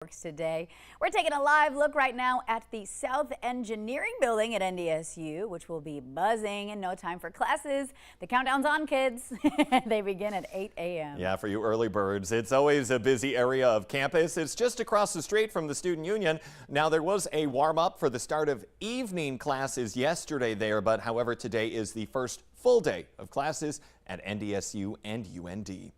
Works today. We're taking a live look right now at the South Engineering Building at NDSU, which will be buzzing in no time for classes. The countdown's on, kids. They begin at 8 a.m. Yeah, for you early birds, it's always a busy area of campus. It's just across the street from the Student Union. Now, there was a warm-up for the start of evening classes yesterday there, but however, today is the first full day of classes at NDSU and UND.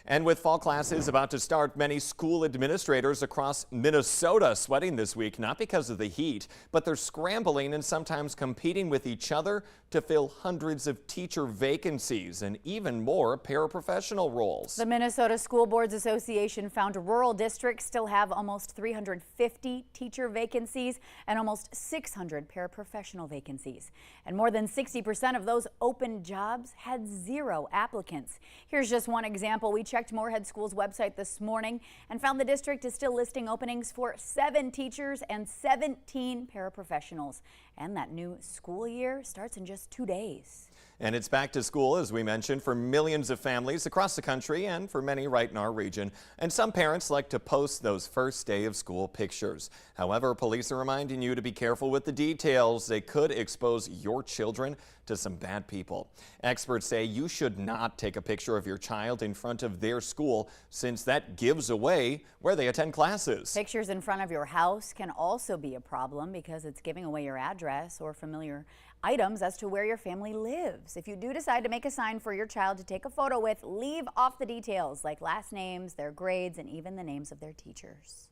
And with fall classes about to start, many school administrators across Minnesota sweating this week, not because of the heat, but they're scrambling and sometimes competing with each other to fill hundreds of teacher vacancies and even more paraprofessional roles. The Minnesota School Boards Association found rural districts still have almost 350 teacher vacancies and almost 600 paraprofessional vacancies. And more than 60% of those open jobs had 0 applicants. Here's just one example. We checked Moorhead School's website this morning and found the district is still listing openings for 7 teachers and 17 paraprofessionals. And that new school year starts in just 2 days. And it's back to school, as we mentioned, for millions of families across the country and for many right in our region. And some parents like to post those first day of school pictures. However, police are reminding you to be careful with the details. They could expose your children to some bad people. Experts say you should not take a picture of your child in front of their school, since that gives away where they attend classes. Pictures in front of your house can also be a problem because it's giving away your address or familiar items as to where your family lives. If you do decide to make a sign for your child to take a photo with, leave off the details like last names, their grades, and even the names of their teachers.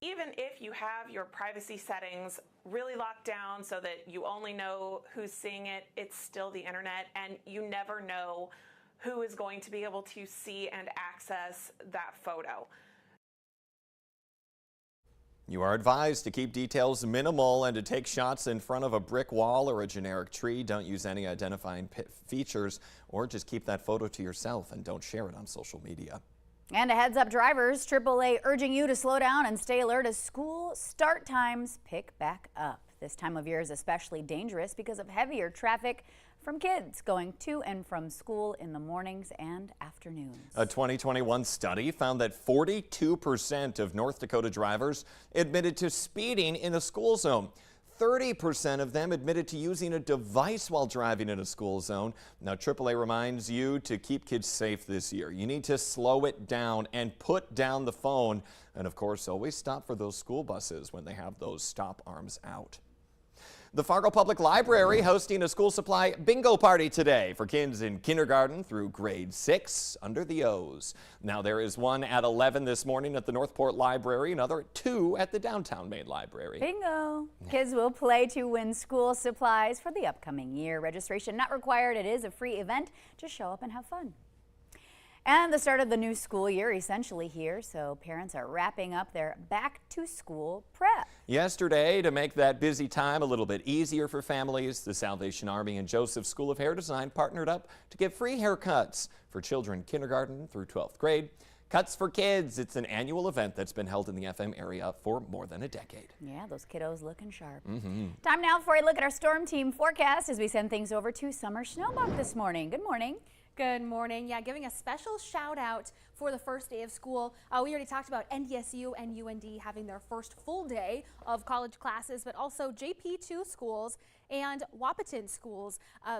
Even if you have your privacy settings really locked down so that you only know who's seeing it, it's still the internet, and you never know who is going to be able to see and access that photo. You are advised to keep details minimal and to take shots in front of a brick wall or a generic tree. Don't use any identifying features, or just keep that photo to yourself and don't share it on social media. And a heads up, drivers, AAA urging you to slow down and stay alert as school start times pick back up. This time of year is especially dangerous because of heavier traffic from kids going to and from school in the mornings and afternoons. A 2021 study found that 42% of North Dakota drivers admitted to speeding in a school zone. 30% of them admitted to using a device while driving in a school zone. Now, AAA reminds you to keep kids safe this year. You need to slow it down and put down the phone. And of course, always stop for those school buses when they have those stop arms out. The Fargo Public Library hosting a school supply bingo party today for kids in kindergarten through grade 6 under the O's. Now, there is one at 11 this morning at the Northport Library, another at 2 at the downtown Main Library. Bingo! Kids will play to win school supplies for the upcoming year. Registration not required. It is a free event. Just show up and have fun. And the start of the new school year essentially here, so parents are wrapping up their back-to-school prep. Yesterday, to make that busy time a little bit easier for families, the Salvation Army and Joseph School of Hair Design partnered up to give free haircuts for children kindergarten through 12th grade. Cuts for Kids, it's an annual event that's been held in the FM area for more than a decade. Yeah, those kiddos looking sharp. Time now for a look at our storm team forecast as we send things over to Summer Schnellbach this morning. Good morning. Good morning. Yeah, giving a special shout out for the first day of school. We already talked about NDSU and UND having their first full day of college classes, but also JP2 schools and Wahpeton schools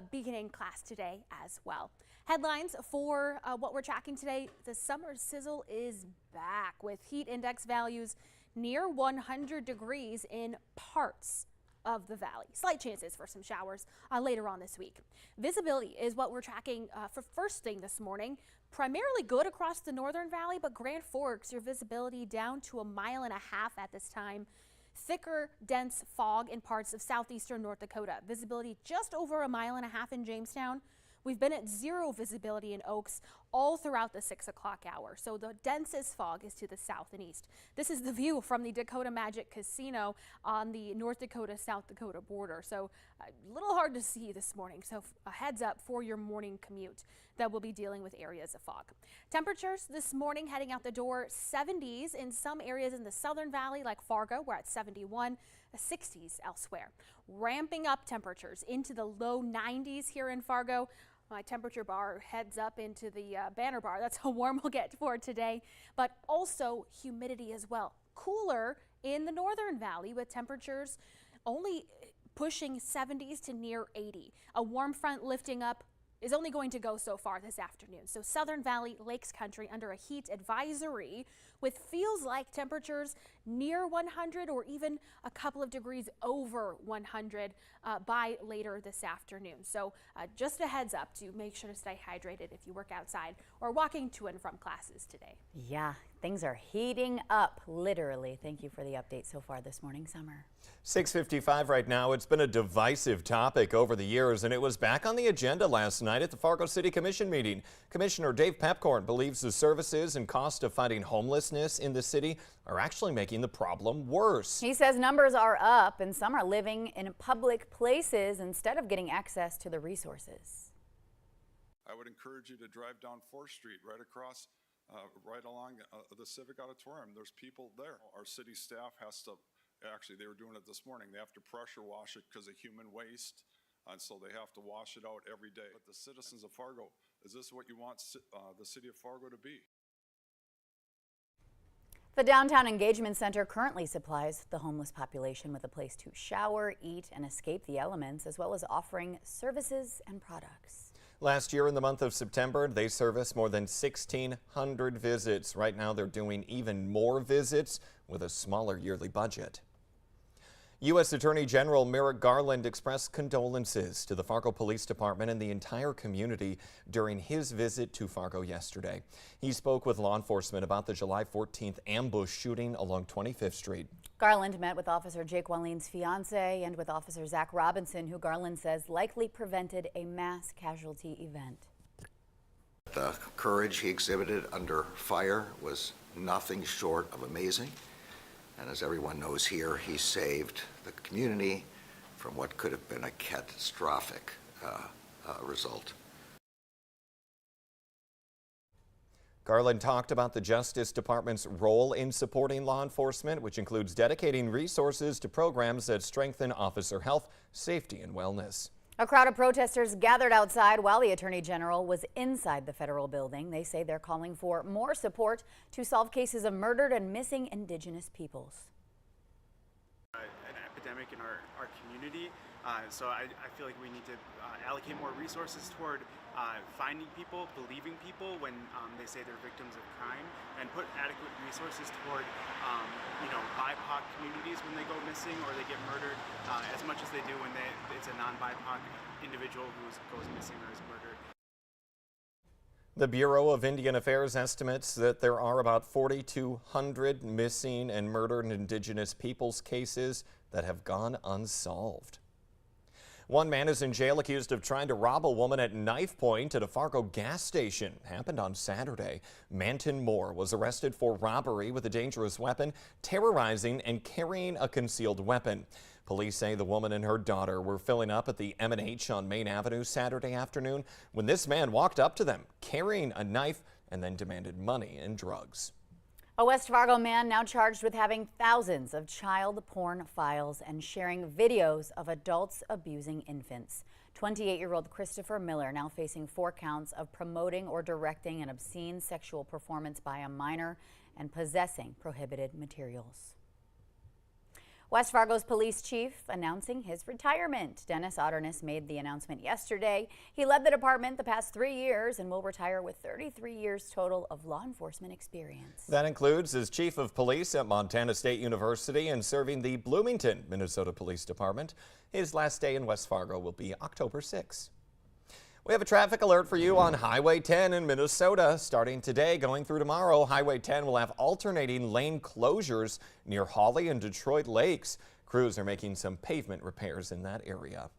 beginning class today as well. Headlines for what we're tracking today: the summer sizzle is back with heat index values near 100 degrees in parts of the valley. Slight chances for some showers later on this week. Visibility is what we're tracking for first thing this morning. Primarily good across the northern valley, but Grand Forks, your visibility down to 1.5 miles at this time. Thicker, dense fog in parts of southeastern North Dakota. Visibility just over 1.5 miles in Jamestown. We've been at 0 visibility in Oaks all throughout the 6 o'clock hour. So the densest fog is to the south and east. This is the view from the Dakota Magic Casino on the North Dakota-South Dakota border. So a little hard to see this morning. So a heads up for your morning commute that will be dealing with areas of fog. Temperatures this morning heading out the door, 70s in some areas in the southern valley like Fargo. We're at 71. 60s elsewhere. Ramping up temperatures into the low 90s here in Fargo. My temperature bar heads up into the banner bar. That's how warm we'll get for today, but also humidity as well. Cooler in the Northern Valley with temperatures only pushing 70s to near 80. A warm front lifting up is only going to go so far this afternoon. So Southern Valley, Lakes Country under a heat advisory with feels like temperatures near 100 or even a couple of degrees over 100 by later this afternoon. So just a heads up to make sure to stay hydrated if you work outside or walking to and from classes today. Yeah, things are heating up, literally. Thank you for the update so far this morning, Summer. 6:55 right now. It's been a divisive topic over the years, and it was back on the agenda last night at the Fargo City Commission meeting. Commissioner Dave Pepcorn believes the services and cost of fighting homelessness in the city are actually making the problem worse. He says numbers are up and some are living in public places instead of getting access to the resources. I would encourage you to drive down 4th Street right across, right along the Civic Auditorium. There's people there. Our city staff has to, actually they were doing it this morning, they have to pressure wash it because of human waste, and so they have to wash it out every day. But the citizens of Fargo, is this what you want the city of Fargo to be? The Downtown Engagement Center currently supplies the homeless population with a place to shower, eat, and escape the elements, as well as offering services and products. Last year in the month of September, they serviced more than 1,600 visits. Right now, they're doing even more visits with a smaller yearly budget. U.S. Attorney General Merrick Garland expressed condolences to the Fargo Police Department and the entire community during his visit to Fargo yesterday. He spoke with law enforcement about the July 14th ambush shooting along 25th Street. Garland met with Officer Jake Walline's fiance and with Officer Zach Robinson, who Garland says likely prevented a mass casualty event. The courage he exhibited under fire was nothing short of amazing. And as everyone knows here, he saved the community from what could have been a catastrophic result. Garland talked about the Justice Department's role in supporting law enforcement, which includes dedicating resources to programs that strengthen officer health, safety, and wellness. A crowd of protesters gathered outside while the Attorney General was inside the federal building. They say they're calling for more support to solve cases of murdered and missing Indigenous peoples. An epidemic in our community, so I feel like we need to allocate more resources toward finding people, believing people when they say they're victims of crime, and put adequate resources toward BIPOC communities when they go missing or they get murdered, as much as they do when it's a non-BIPOC individual who goes missing or is murdered. The Bureau of Indian Affairs estimates that there are about 4,200 missing and murdered Indigenous peoples cases that have gone unsolved. One man is in jail accused of trying to rob a woman at knife point at a Fargo gas station. Happened on Saturday. Manton Moore was arrested for robbery with a dangerous weapon, terrorizing and carrying a concealed weapon. Police say the woman and her daughter were filling up at the M&H on Main Avenue Saturday afternoon when this man walked up to them carrying a knife and then demanded money and drugs. A West Fargo man now charged with having thousands of child porn files and sharing videos of adults abusing infants. 28-year-old Christopher Miller now facing 4 counts of promoting or directing an obscene sexual performance by a minor and possessing prohibited materials. West Fargo's police chief announcing his retirement. Dennis Otterness made the announcement yesterday. He led the department the past 3 years and will retire with 33 years total of law enforcement experience. That includes as chief of police at Montana State University and serving the Bloomington, Minnesota Police Department. His last day in West Fargo will be October 6. We have a traffic alert for you on Highway 10 in Minnesota. Starting today, going through tomorrow, Highway 10 will have alternating lane closures near Hawley and Detroit Lakes. Crews are making some pavement repairs in that area.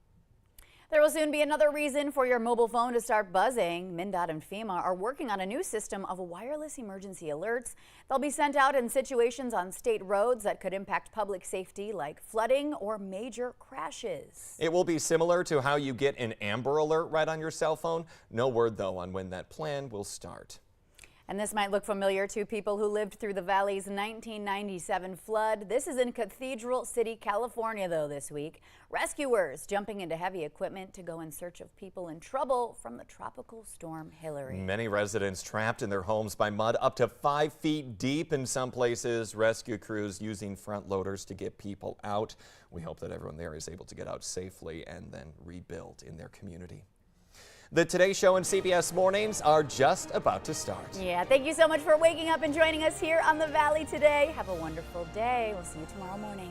There will soon be another reason for your mobile phone to start buzzing. MnDOT and FEMA are working on a new system of wireless emergency alerts. They'll be sent out in situations on state roads that could impact public safety, like flooding or major crashes. It will be similar to how you get an Amber Alert right on your cell phone. No word, though, on when that plan will start. And this might look familiar to people who lived through the Valley's 1997 flood. This is in Cathedral City, California, though, this week. Rescuers jumping into heavy equipment to go in search of people in trouble from the tropical storm Hillary. Many residents trapped in their homes by mud up to 5 feet deep in some places. Rescue crews using front loaders to get people out. We hope that everyone there is able to get out safely and then rebuild in their community. The Today Show and CBS Mornings are just about to start. Yeah, thank you so much for waking up and joining us here on the Valley today. Have a wonderful day. We'll see you tomorrow morning.